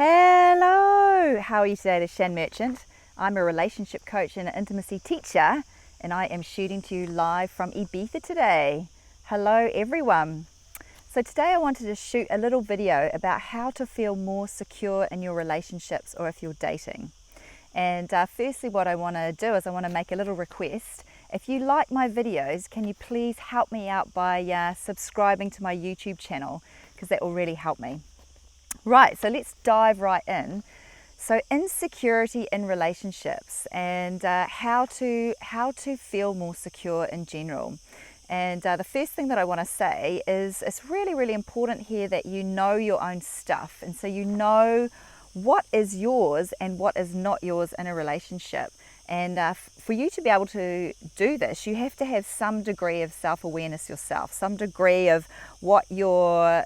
Hello! How are you today? This is Shan Merchant. I'm a relationship coach and an intimacy teacher, and I am shooting to you live from Ibiza today. Hello everyone. So today I wanted to shoot a little video about how to feel more secure in your relationships or if you're dating. And firstly what I want to do is I want to make a little request. If you like my videos, can you please help me out by subscribing to my YouTube channel, because that will really help me. Right, so let's dive right in. So insecurity in relationships and how to feel more secure in general. And the first thing that I want to say is it's really, really important here that you know your own stuff. And so you know what is yours and what is not yours in a relationship. And for you to be able to do this, you have to have some degree of self-awareness yourself, some degree of what your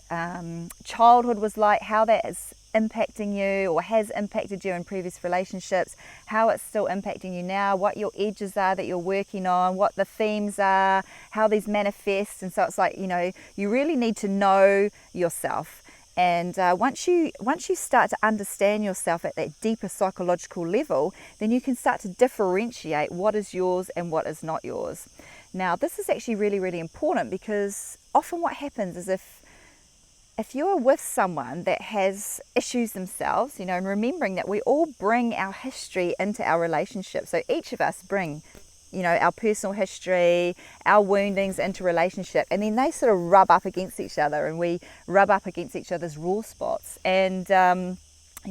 childhood was like, how that is impacting you or has impacted you in previous relationships, how it's still impacting you now, what your edges are that you're working on, what the themes are, how these manifest. And so it's like, you know, you really need to know yourself. And once you start to understand yourself at that deeper psychological level, then you can start to differentiate what is yours and what is not yours. Now, this is actually really, really important, because often what happens is if you're with someone that has issues themselves, you know, and remembering that we all bring our history into our relationship. So each of us bring, you know, our personal history, our woundings into relationship, and then they sort of rub up against each other, and we rub up against each other's raw spots. And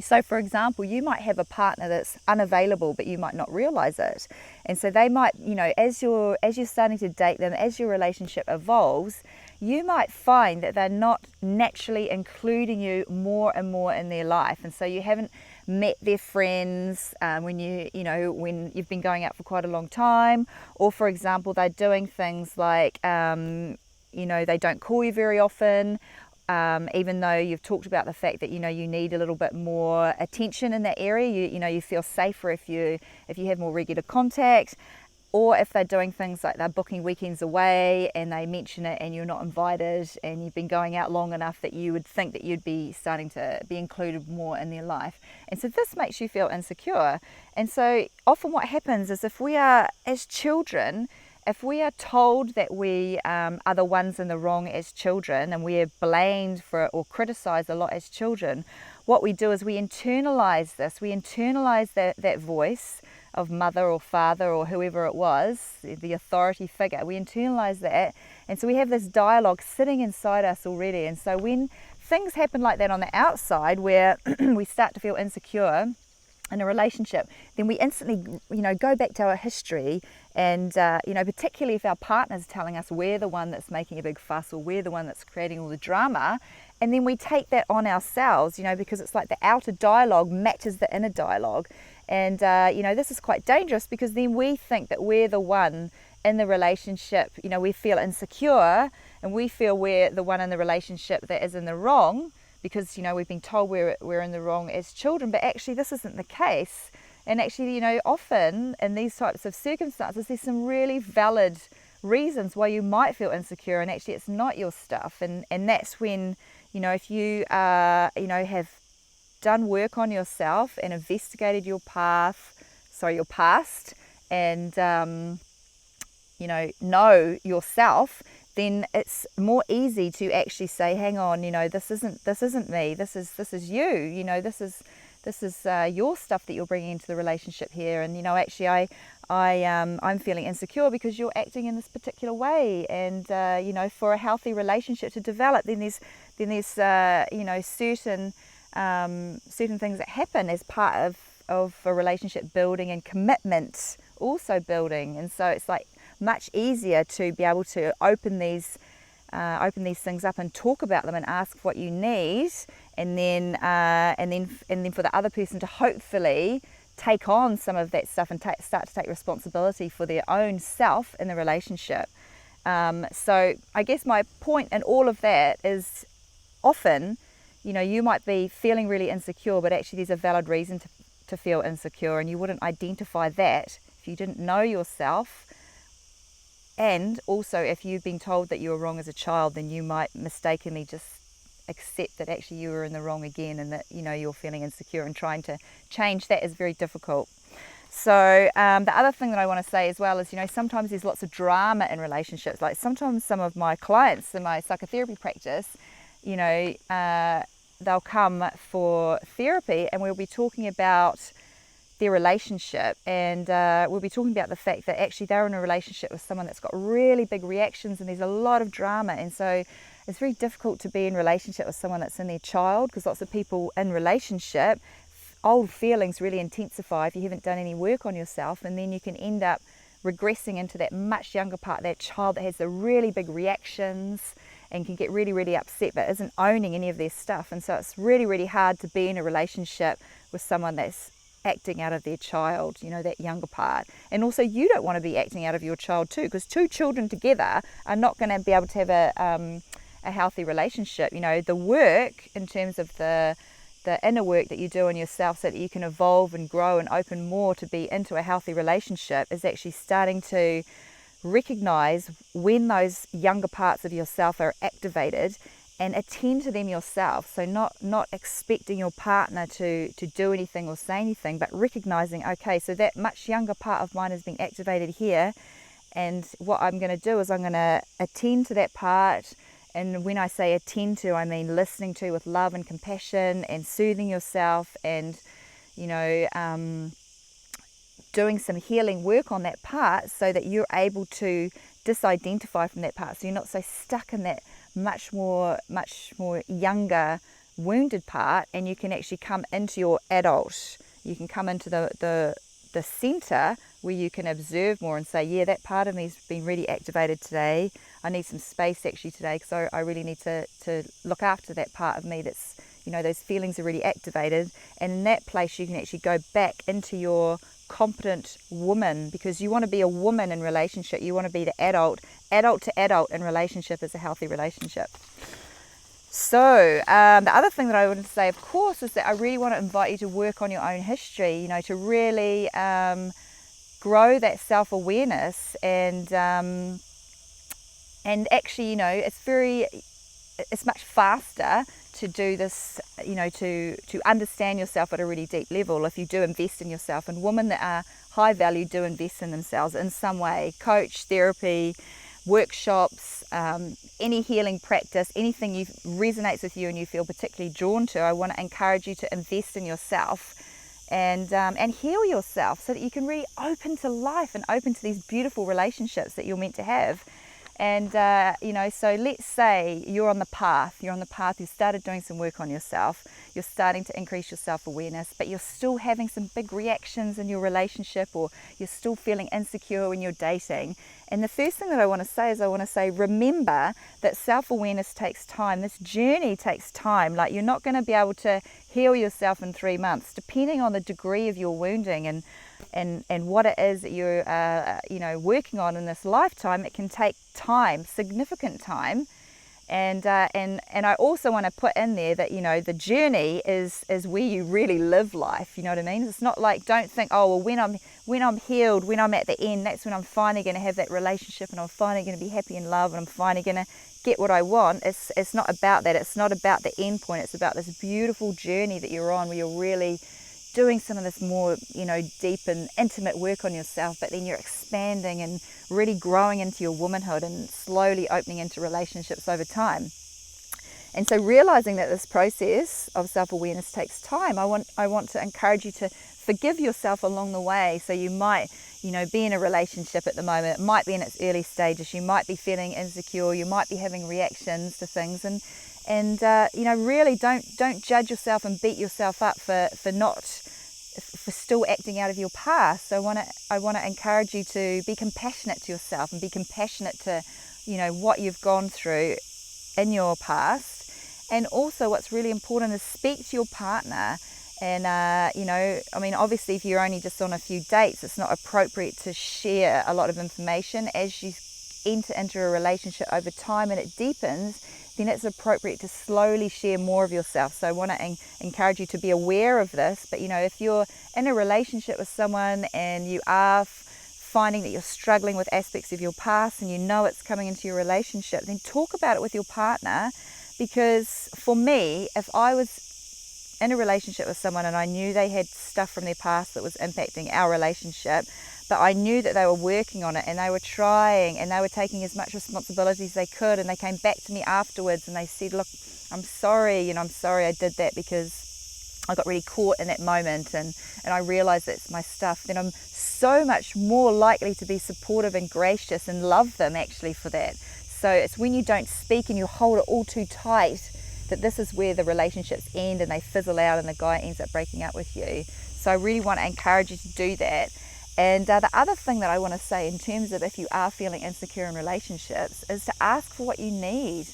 so for example, you might have a partner that's unavailable, but you might not realize it. And so they might, you know, as you're starting to date them, as your relationship evolves, you might find that they're not naturally including you more and more in their life. And so you haven't met their friends when you've been going out for quite a long time, or for example they're doing things like they don't call you very often, even though you've talked about the fact that you need a little bit more attention in that area. You feel safer if you have more regular contact. Or if they're doing things like they're booking weekends away and they mention it and you're not invited, and you've been going out long enough that you would think that you'd be starting to be included more in their life. And so this makes you feel insecure. And so often what happens is, if we are, as children, if we are told that we are the ones in the wrong as children, and we are blamed for it or criticized a lot as children, what we do is we internalize this. We internalize that voice of mother or father or whoever it was, the authority figure. We internalize that, and so we have this dialogue sitting inside us already. And so when things happen like that on the outside, where we start to feel insecure in a relationship, then we instantly go back to our history, and particularly if our partner's telling us we're the one that's making a big fuss, or we're the one that's creating all the drama, and then we take that on ourselves, because it's like the outer dialogue matches the inner dialogue. And this is quite dangerous, because then we think that we're the one in the relationship. We feel insecure, and we feel we're the one in the relationship that is in the wrong, because we've been told we're in the wrong as children. But actually this isn't the case. And actually, often in these types of circumstances, there's some really valid reasons why you might feel insecure, and actually it's not your stuff. And that's when, if you have done work on yourself and investigated your past, and know yourself, then it's more easy to actually say, hang on, this isn't me, this is you, this is your stuff that you're bringing into the relationship here. And actually I'm feeling insecure because you're acting in this particular way. And for a healthy relationship to develop, then there's certain things that happen as part of a relationship building, and commitment also building. And so it's like much easier to be able to open these things up and talk about them and ask what you need, and then for the other person to hopefully take on some of that stuff and start to take responsibility for their own self in the relationship. So I guess my point in all of that is, often you might be feeling really insecure, but actually there's a valid reason to feel insecure, and you wouldn't identify that if you didn't know yourself. And also, if you've been told that you were wrong as a child, then you might mistakenly just accept that actually you were in the wrong again, and that, you know, you're feeling insecure, and trying to change that is very difficult. So the other thing that I want to say as well is, you know, sometimes there's lots of drama in relationships. Like sometimes some of my clients in my psychotherapy practice, you know, they'll come for therapy, and we'll be talking about their relationship, and we'll be talking about the fact that actually they're in a relationship with someone that's got really big reactions, and there's a lot of drama. And so it's very difficult to be in relationship with someone that's in their child, because lots of people in relationship, old feelings really intensify if you haven't done any work on yourself, and then you can end up regressing into that much younger part, that child that has the really big reactions and can get really, really upset but isn't owning any of their stuff. And so it's really, really hard to be in a relationship with someone that's acting out of their child, you know, that younger part. And also you don't want to be acting out of your child too, because two children together are not going to be able to have a healthy relationship. You know, the work in terms of the inner work that you do on yourself so that you can evolve and grow and open more to be into a healthy relationship is actually starting to recognize when those younger parts of yourself are activated and attend to them yourself. So not expecting your partner to do anything or say anything, but recognizing, okay, so that much younger part of mine has been activated here, and what I'm going to do is I'm going to attend to that part. And when I say attend to, I mean listening to with love and compassion, and soothing yourself, and, you know, doing some healing work on that part so that you're able to disidentify from that part. So you're not so stuck in that much more younger, wounded part, and you can actually come into your adult. You can come into the center where you can observe more and say, yeah, that part of me's been really activated today. I need some space actually today, because I really need to look after that part of me that's, you know, those feelings are really activated. And in that place you can actually go back into your competent woman, because you want to be a woman in relationship. You want to be the adult to adult in relationship is a healthy relationship. So the other thing that I wanted to say, of course, is that I really want to invite you to work on your own history, you know, to really grow that self-awareness, and actually, you know, it's much faster to do this, you know, to understand yourself at a really deep level if you do invest in yourself. And women that are high value do invest in themselves in some way: coach, therapy, workshops, any healing practice, anything resonates with you and you feel particularly drawn to. I want to encourage you to invest in yourself and heal yourself so that you can really open to life and open to these beautiful relationships that you're meant to have. And, you know, so let's say you're on the path, you've started doing some work on yourself, you're starting to increase your self-awareness, but you're still having some big reactions in your relationship, or you're still feeling insecure when you're dating. And the first thing that I want to say is remember that self-awareness takes time. This journey takes time. Like, you're not going to be able to heal yourself in 3 months, depending on the degree of your wounding and what it is that you're you know, working on in this lifetime. It can take time, significant time. And I also want to put in there that, you know, the journey is where you really live life. You know what I mean? It's not like, don't think, oh, well, when I'm healed, when I'm at the end, that's when I'm finally going to have that relationship, and I'm finally going to be happy in love, and I'm finally going to get what I want. It's not about that. It's not about the end point. It's about this beautiful journey that you're on, where you're really doing some of this more, you know, deep and intimate work on yourself, but then you're expanding and really growing into your womanhood and slowly opening into relationships over time. And so realizing that this process of self-awareness takes time, I want to encourage you to forgive yourself along the way. So you might, you know, be in a relationship at the moment, it might be in its early stages, you might be feeling insecure, you might be having reactions to things, and you know, really don't judge yourself and beat yourself up for still acting out of your past. So I want to encourage you to be compassionate to yourself and be compassionate to, you know, what you've gone through in your past. And also, what's really important is speak to your partner. And you know, I mean, obviously, if you're only just on a few dates, it's not appropriate to share a lot of information. As you enter into a relationship over time and it deepens, then it's appropriate to slowly share more of yourself. So I want to encourage you to be aware of this. But, you know, if you're in a relationship with someone and you are finding that you're struggling with aspects of your past and you know it's coming into your relationship, then talk about it with your partner. Because for me, if I was in a relationship with someone and I knew they had stuff from their past that was impacting our relationship, but I knew that they were working on it and they were trying and they were taking as much responsibility as they could, and they came back to me afterwards and they said, look, I'm sorry, I'm sorry I did that because I got really caught in that moment and I realized that's my stuff, then I'm so much more likely to be supportive and gracious and love them actually for that. So it's when you don't speak and you hold it all too tight that this is where the relationships end and they fizzle out and the guy ends up breaking up with you. So I really want to encourage you to do that. And the other thing that I want to say in terms of if you are feeling insecure in relationships is to ask for what you need.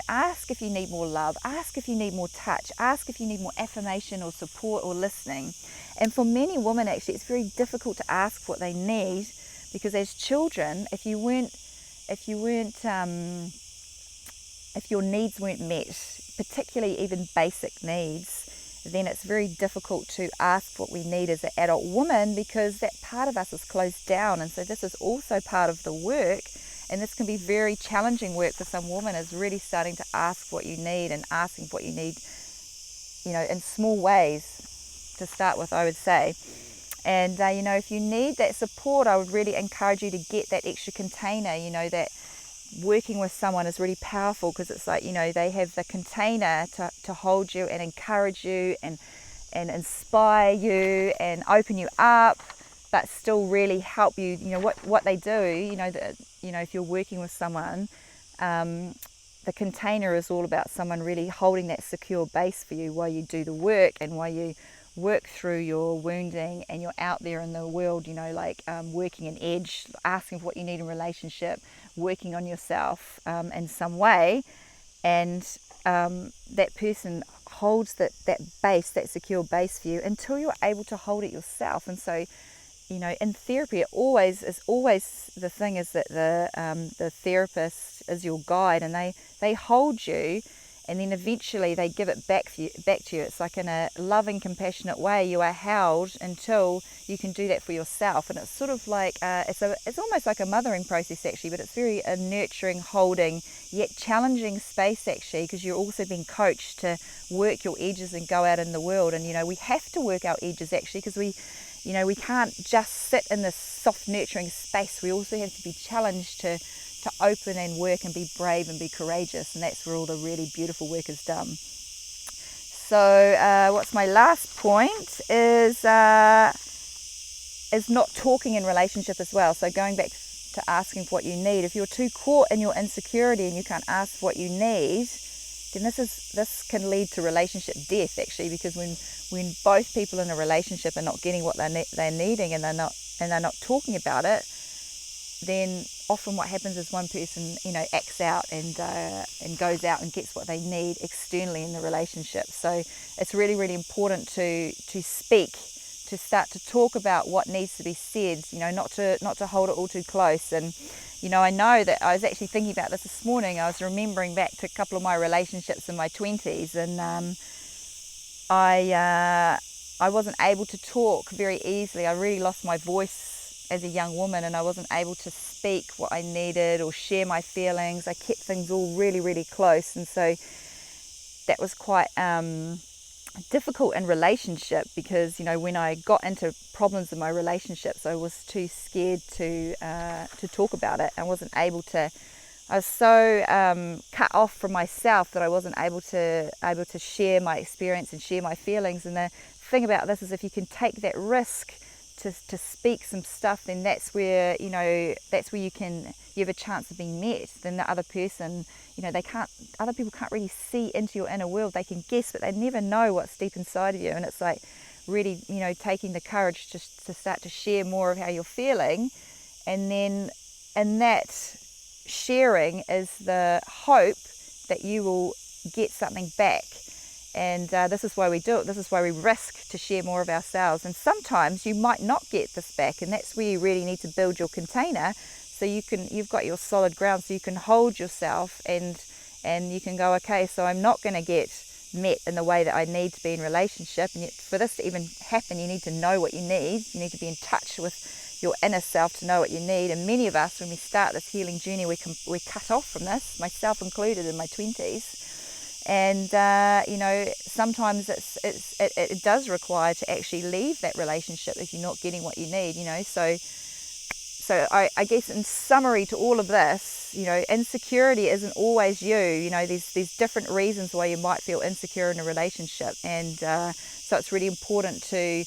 Ask if you need more love, ask if you need more touch, ask if you need more affirmation or support or listening. And for many women actually it's very difficult to ask what they need, because as children, if your needs weren't met, particularly even basic needs, then it's very difficult to ask what we need as an adult woman, because that part of us is closed down. And so this is also part of the work, and this can be very challenging work for some women, is really starting to ask what you need and asking what you need, in small ways to start with, I would say. And if you need that support, I would really encourage you to get that extra container. That working with someone is really powerful, because it's like, they have the container to hold you and encourage you and inspire you and open you up, but still really help you. What they do, if you're working with someone, the container is all about someone really holding that secure base for you while you do the work and while you work through your wounding and you're out there in the world, working an edge, asking for what you need in relationship, working on yourself in some way. And that person holds that base, that secure base for you until you're able to hold it yourself. And so, in therapy, it's always the thing is that the therapist is your guide, and they hold you, and then eventually they give it back to you. It's like in a loving, compassionate way. You are held until you can do that for yourself. And it's sort of like it's almost like a mothering process actually, but it's very a nurturing, holding, yet challenging space actually, because you're also being coached to work your edges and go out in the world. And we have to work our edges actually, because we can't just sit in this soft, nurturing space. We also have to be challenged to open and work and be brave and be courageous, and that's where all the really beautiful work is done. So what's my last point is not talking in relationship as well. So going back to asking for what you need, if you're too caught in your insecurity and you can't ask for what you need, then this can lead to relationship death actually, because when both people in a relationship are not getting what they're needing and they're not talking about it, then often what happens is one person acts out and goes out and gets what they need externally in the relationship. So it's really, really important to speak, to start to talk about what needs to be said, not to hold it all too close. And I know that I was actually thinking about this morning. I was remembering back to a couple of my relationships in my 20s, and I wasn't able to talk very easily. I really lost my voice as a young woman, and I wasn't able to speak what I needed or share my feelings. I kept things all really, really close, and so that was quite difficult in relationship, because when I got into problems in my relationships, I was too scared to talk about it. I wasn't able to. I was so cut off from myself that I wasn't able to share my experience and share my feelings. And the thing about this is, if you can take that risk to speak some stuff, then that's where you have a chance of being met. Then the other person, other people can't really see into your inner world. They can guess, but they never know what's deep inside of you. And it's like really, taking the courage to start to share more of how you're feeling, and then in that sharing is the hope that you will get something back. And this is why we do it. This is why we risk to share more of ourselves. And sometimes you might not get this back, and that's where you really need to build your container, so you've got your solid ground, so you can hold yourself and you can go, okay, so I'm not going to get met in the way that I need to be in relationship. And yet for this to even happen, you need to know what you need. You need to be in touch with your inner self to know what you need. And many of us, when we start this healing journey, we're cut off from this, myself included in my 20s. And you know, sometimes it does require to actually leave that relationship if you're not getting what you need, you know. So I guess in summary to all of this, you know, insecurity isn't always you. You know, there's different reasons why you might feel insecure in a relationship, and so it's really important to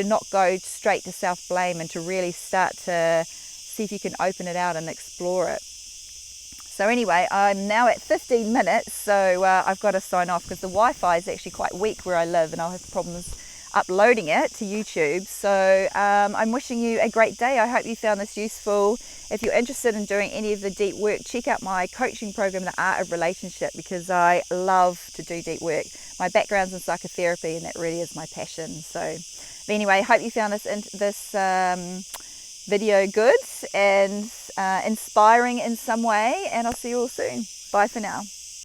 not go straight to self-blame and to really start to see if you can open it out and explore it. So anyway, I'm now at 15 minutes, so I've got to sign off because the Wi-Fi is actually quite weak where I live and I'll have problems uploading it to YouTube. So I'm wishing you a great day. I hope you found this useful. If you're interested in doing any of the deep work, check out my coaching program, The Art of Relationship, because I love to do deep work. My background's in psychotherapy and that really is my passion. So but anyway, I hope you found this video good and inspiring in some way, and I'll see you all soon. Bye for now.